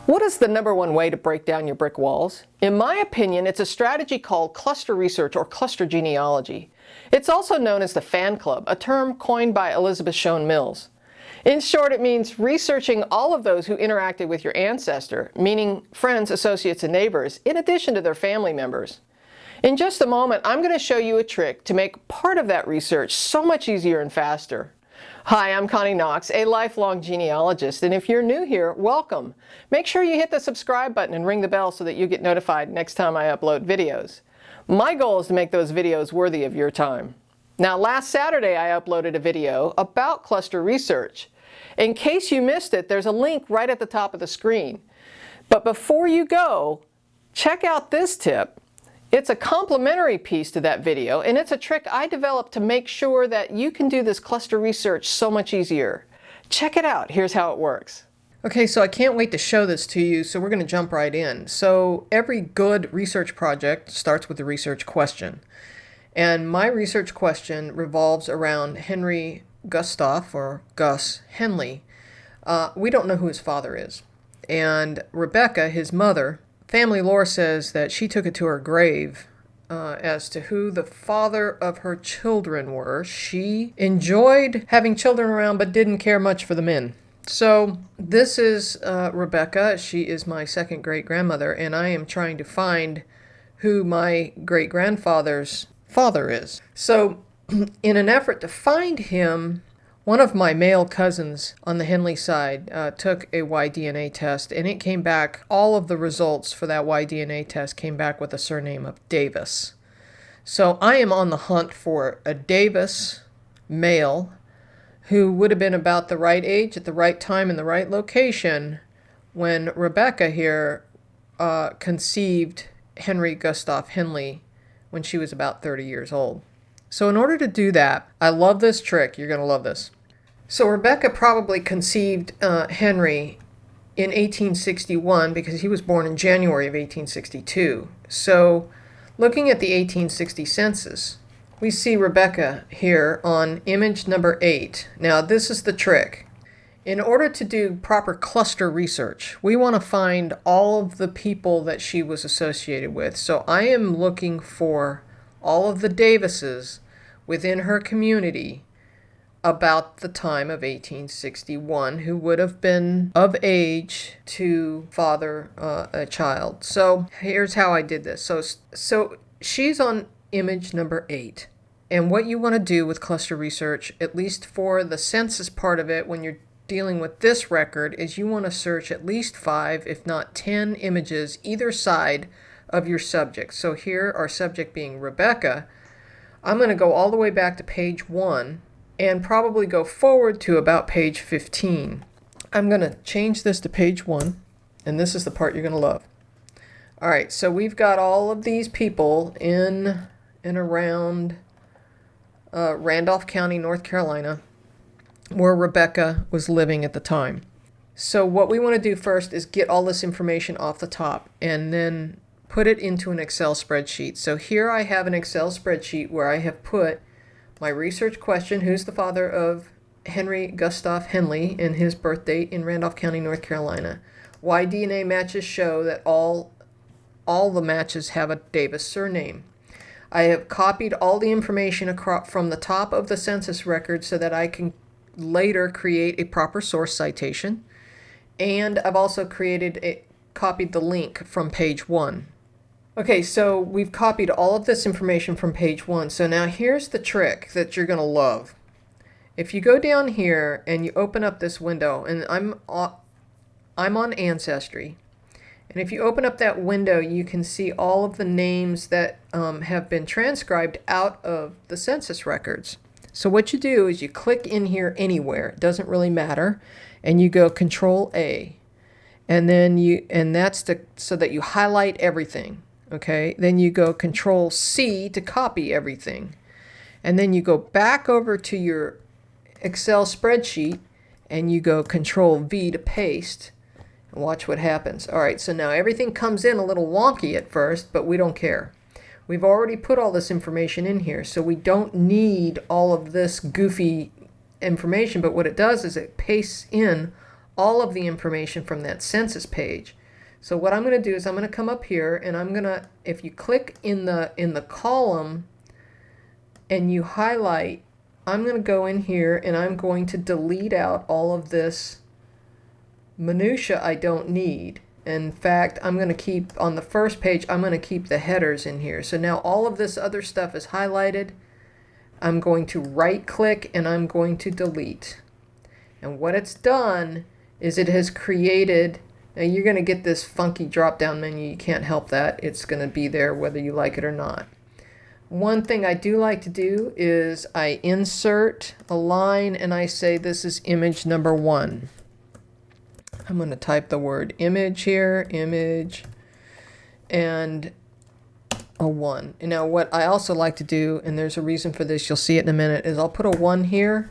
What is the number one way to break down your brick walls? In my opinion, it's a strategy called cluster research or cluster genealogy. It's also known as the F.A.N club, a term coined by Elizabeth Shown Mills. In short, it means researching all of those who interacted with your ancestor, meaning friends, associates, and neighbors, in addition to their family members. In just a moment, I'm going to show you a trick to make part of that research so much easier and faster. Hi, I'm Connie Knox, a lifelong genealogist, and if you're new here, welcome. Make sure you hit the subscribe button and ring the bell so that you get notified next time I upload videos. My goal is to make those videos worthy of your time. Now, last Saturday I uploaded a video about cluster research. In case you missed it, there's a link right at the top of the screen. But before you go, check out this tip. It's a complementary piece to that video, and it's a trick I developed to make sure that you can do this cluster research so much easier. Check it out. Here's how it works. Okay, so I can't wait to show this to you, so we're going to jump right in. So every good research project starts with a research question. And my research question revolves around Henry Gustav, or Gus Henley. We don't know who his father is. And Rebecca, his mother, family lore says that she took it to her grave as to who the father of her children were. She enjoyed having children around but didn't care much for the men. So this is Rebecca. She is my second great-grandmother, and I am trying to find who my great-grandfather's father is. So in an effort to find him, one of my male cousins on the Henley side took a Y-DNA test, and it came back, all of the results for that Y-DNA test came back with the surname of Davis. So I am on the hunt for a Davis male who would have been about the right age at the right time in the right location when Rebecca here conceived Henry Gustav Henley when she was about 30 years old. So in order to do that, I love this trick. You're going to love this. So Rebecca probably conceived Henry in 1861 because he was born in January of 1862. So looking at the 1860 census, we see Rebecca here on image number 8. Now this is the trick. In order to do proper cluster research, we want to find all of the people that she was associated with. So I am looking for all of the Davises within her community about the time of 1861 who would have been of age to father a child. So here's how I did this. So she's on image number 8. And what you want to do with cluster research, at least for the census part of it when you're dealing with this record, is you want to search at least 5, if not 10 images either side of your subject. So here, our subject being Rebecca, I'm going to go all the way back to page 1 and probably go forward to about page 15. I'm going to change this to page 1, and this is the part you're going to love. All right, so we've got all of these people in and around Randolph County, North Carolina, where Rebecca was living at the time. So what we want to do first is get all this information off the top and then put it into an Excel spreadsheet. So here I have an Excel spreadsheet where I have put my research question, who's the father of Henry Gustav Henley, and his birth date in Randolph County, North Carolina. Y-DNA matches show that all the matches have a Davis surname. I have copied all the information from the top of the census record so that I can later create a proper source citation. And I've also copied the link from page 1. Okay, so we've copied all of this information from page 1. So now here's the trick that you're going to love. If you go down here and you open up this window, and I'm on Ancestry, and if you open up that window, you can see all of the names that have been transcribed out of the census records. So what you do is you click in here anywhere, it doesn't really matter, and you go Control A, and then that's so that you highlight everything. Okay, then you go Control C to copy everything. And then you go back over to your Excel spreadsheet and you go Control V to paste. And watch what happens. All right, so now everything comes in a little wonky at first, but we don't care. We've already put all this information in here, so we don't need all of this goofy information, but what it does is it pastes in all of the information from that census page. So what I'm going to do is I'm going to come up here and I'm going to, if you click in the column and you highlight, I'm going to go in here and I'm going to delete out all of this minutia I don't need. In fact, I'm going to keep, on the first page, I'm going to keep the headers in here. So now all of this other stuff is highlighted. I'm going to right click and I'm going to delete. And what it's done is it has created, now you're going to get this funky drop down menu, you can't help that. It's going to be there whether you like it or not. One thing I do like to do is I insert a line and I say this is image number 1. I'm going to type the word image here, image, and a 1. And now what I also like to do, and there's a reason for this, you'll see it in a minute, is I'll put a 1 here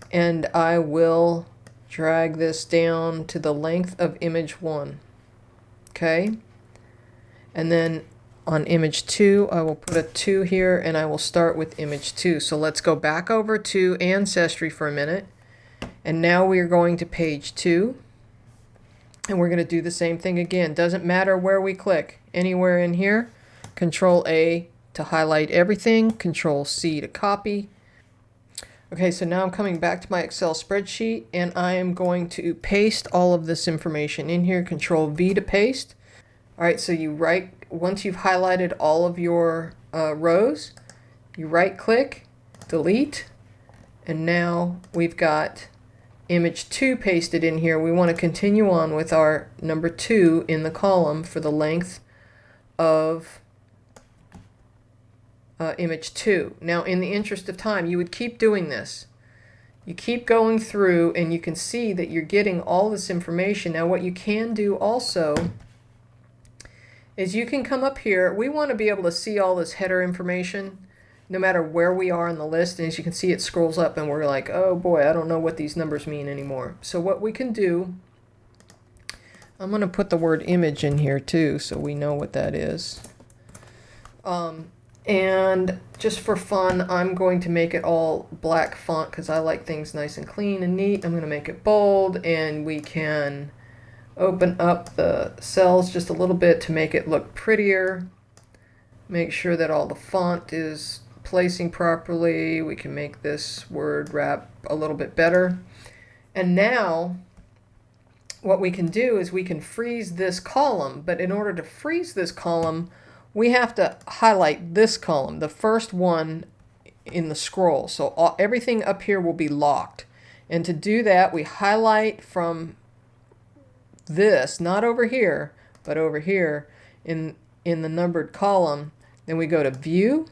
and I will drag this down to the length of image 1. Okay? And then on image 2, I will put a 2 here and I will start with image 2. So let's go back over to Ancestry for a minute. And now we are going to page 2. And we're going to do the same thing again. Doesn't matter where we click. Anywhere in here. Control A to highlight everything. Control C to copy. Okay, so now I'm coming back to my Excel spreadsheet and I am going to paste all of this information in here. Control V to paste. All right, so once you've highlighted all of your rows, you right click, delete, and now we've got image 2 pasted in here. We want to continue on with our number 2 in the column for the length of image 2. Now, in the interest of time, you would keep doing this. You keep going through and you can see that you're getting all this information. Now, what you can do also is you can come up here. We want to be able to see all this header information no matter where we are on the list. And as you can see, it scrolls up and we're like, oh boy, I don't know what these numbers mean anymore. So what we can do, I'm going to put the word image in here too so we know what that is. And just for fun, I'm going to make it all black font because I like things nice and clean and neat. I'm going to make it bold, and we can open up the cells just a little bit to make it look prettier. Make sure that all the font is placing properly. We can make this word wrap a little bit better. And now what we can do is we can freeze this column, but in order to freeze this column, we have to highlight this column, the first one in the scroll. So everything up here will be locked. And to do that, we highlight from this, not over here, but over here in the numbered column. Then we go to View,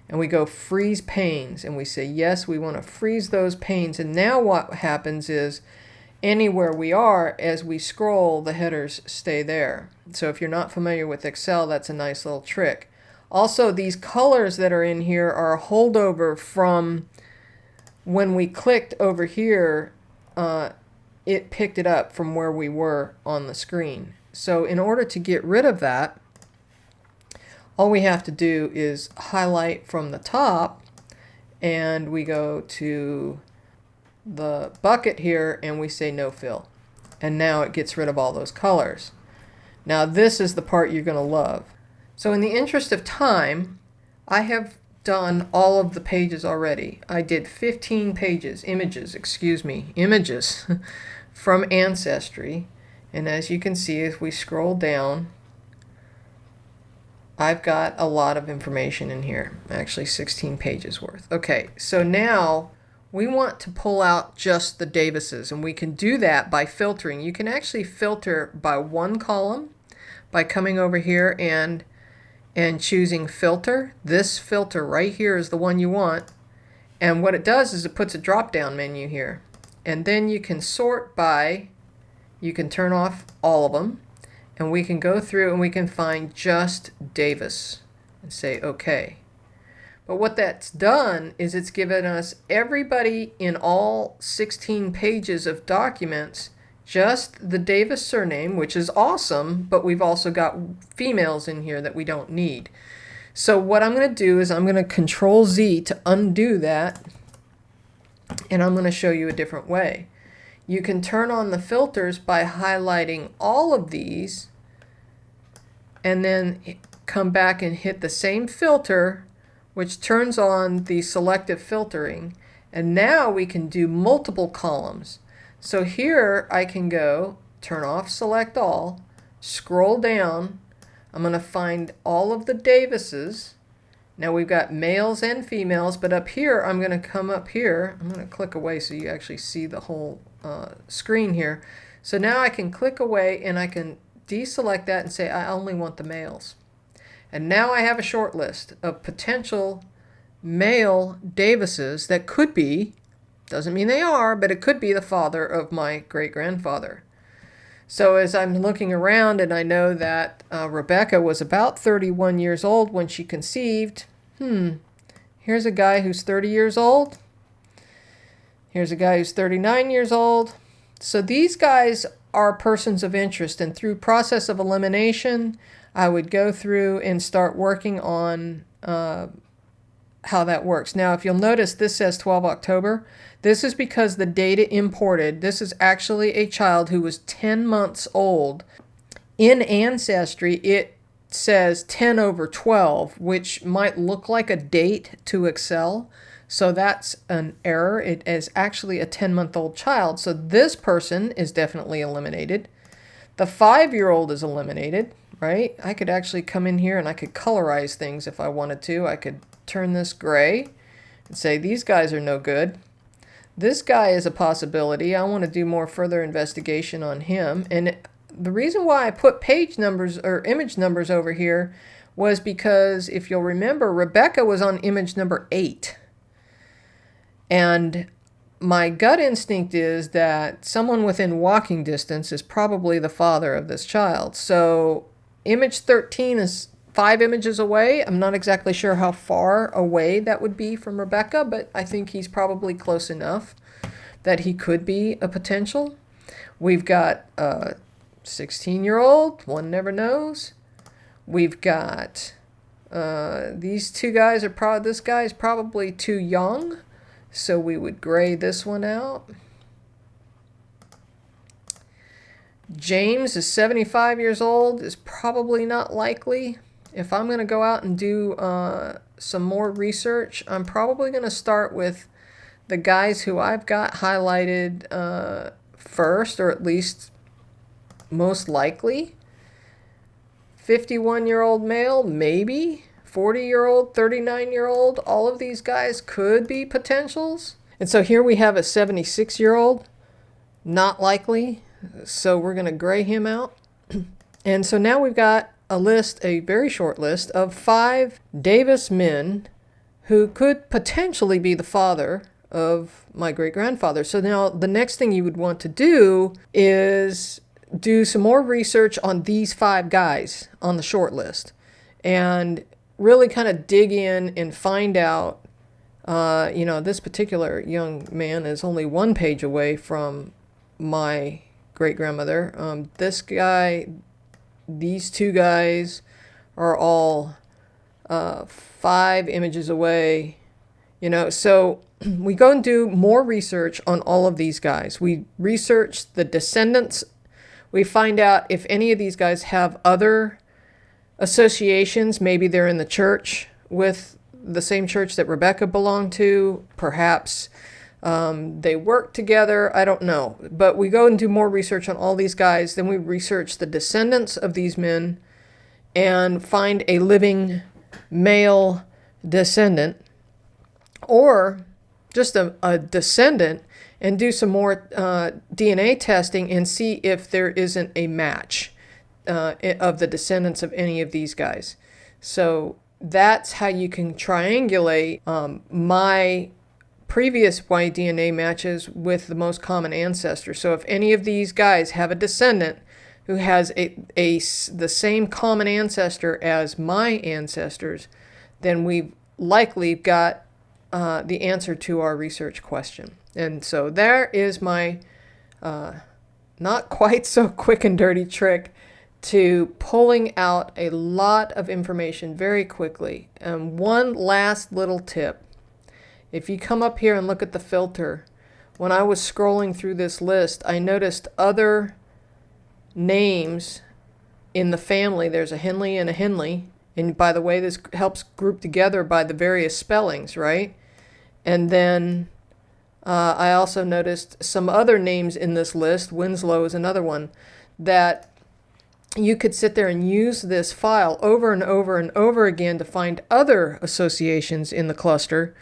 and we go Freeze Panes, and we say, yes, we want to freeze those panes. And now what happens is, anywhere we are, as we scroll, the headers stay there. So if you're not familiar with Excel, that's a nice little trick. Also, these colors that are in here are a holdover from when we clicked over here, it picked it up from where we were on the screen. So in order to get rid of that, all we have to do is highlight from the top, and we go to the bucket here and we say no fill. And now it gets rid of all those colors. Now this is the part you're going to love. So in the interest of time, I have done all of the pages already. I did 15 pages, images from Ancestry. And as you can see, if we scroll down, I've got a lot of information in here, actually 16 pages worth. Okay, so now we want to pull out just the Davises, and we can do that by filtering. You can actually filter by one column by coming over here and choosing filter. This filter right here is the one you want, and what it does is it puts a drop-down menu here, and then you can sort by, you can turn off all of them, and we can go through and we can find just Davis and say OK. But what that's done is it's given us everybody in all 16 pages of documents, just the Davis surname, which is awesome, but we've also got females in here that we don't need. So what I'm going to do is I'm going to Control Z to undo that, and I'm going to show you a different way. You can turn on the filters by highlighting all of these and then come back and hit the same filter, which turns on the selective filtering. And now we can do multiple columns. So here I can go turn off select all, scroll down. I'm going to find all of the Davises. Now we've got males and females, but up here I'm going to come up here. I'm going to click away so you actually see the whole screen here. So now I can click away and I can deselect that and say I only want the males. And now I have a short list of potential male Davises that could be, doesn't mean they are, but it could be the father of my great-grandfather. So as I'm looking around and I know that Rebecca was about 31 years old when she conceived, here's a guy who's 30 years old. Here's a guy who's 39 years old. So these guys are persons of interest, and through process of elimination, I would go through and start working on how that works. Now, if you'll notice, this says 12 October. This is because the data imported, this is actually a child who was 10 months old. In Ancestry, it says 10 over 12, which might look like a date to Excel. So that's an error. It is actually a 10-month-old child. So this person is definitely eliminated. The 5-year-old is eliminated, right? I could actually come in here and I could colorize things if I wanted to. I could turn this gray and say these guys are no good. This guy is a possibility. I want to do more further investigation on him. And the reason why I put page numbers or image numbers over here was because, if you'll remember, Rebecca was on image number 8. And my gut instinct is that someone within walking distance is probably the father of this child. So image 13 is 5 images away. I'm not exactly sure how far away that would be from Rebecca, but I think he's probably close enough that he could be a potential. We've got a 16-year-old, one never knows. We've got these two guys are this guy is probably too young, so we would gray this one out. James is 75 years old, is probably not likely. If I'm going to go out and do some more research, I'm probably going to start with the guys who I've got highlighted first, or at least most likely. 51-year-old male, maybe. 40-year-old, 39-year-old, all of these guys could be potentials. And so here we have a 76-year-old, not likely. So we're going to gray him out. And so now we've got a list, a very short list, of 5 Davis men who could potentially be the father of my great-grandfather. So now the next thing you would want to do is do some more research on these 5 guys on the short list and really kind of dig in and find out, this particular young man is only 1 page away from my great-grandmother. This guy, these 2 guys are all 5 images away, so we go and do more research on all of these guys. We research the descendants. We find out if any of these guys have other associations. Maybe they're in the church with the same church that Rebecca belonged to. Perhaps they work together. I don't know. But we go and do more research on all these guys. Then we research the descendants of these men and find a living male descendant, or just a descendant, and do some more DNA testing and see if there isn't a match of the descendants of any of these guys. So that's how you can triangulate my previous Y DNA matches with the most common ancestor. So if any of these guys have a descendant who has the same common ancestor as my ancestors, then we've likely got the answer to our research question. And so there is my not quite so quick and dirty trick to pulling out a lot of information very quickly. And one last little tip. If you come up here and look at the filter, when I was scrolling through this list, I noticed other names in the family. There's a Henley and a Henley. And by the way, this helps group together by the various spellings, right? And then I also noticed some other names in this list. Winslow is another one, that you could sit there and use this file over and over and over again to find other associations in the cluster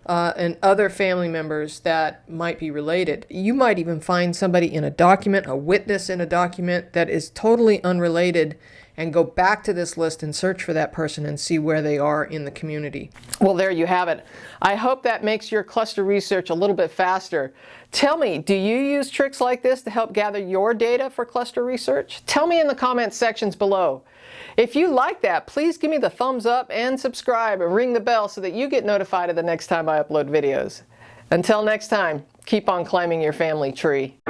and other family members that might be related. You might even find somebody in a document, a witness in a document that is totally unrelated, and go back to this list and search for that person and see where they are in the community. Well, there you have it. I hope that makes your cluster research a little bit faster. Tell me, do you use tricks like this to help gather your data for cluster research? Tell me in the comments sections below. If you like that, please give me the thumbs up and subscribe and ring the bell so that you get notified of the next time I upload videos. Until next time, keep on climbing your family tree.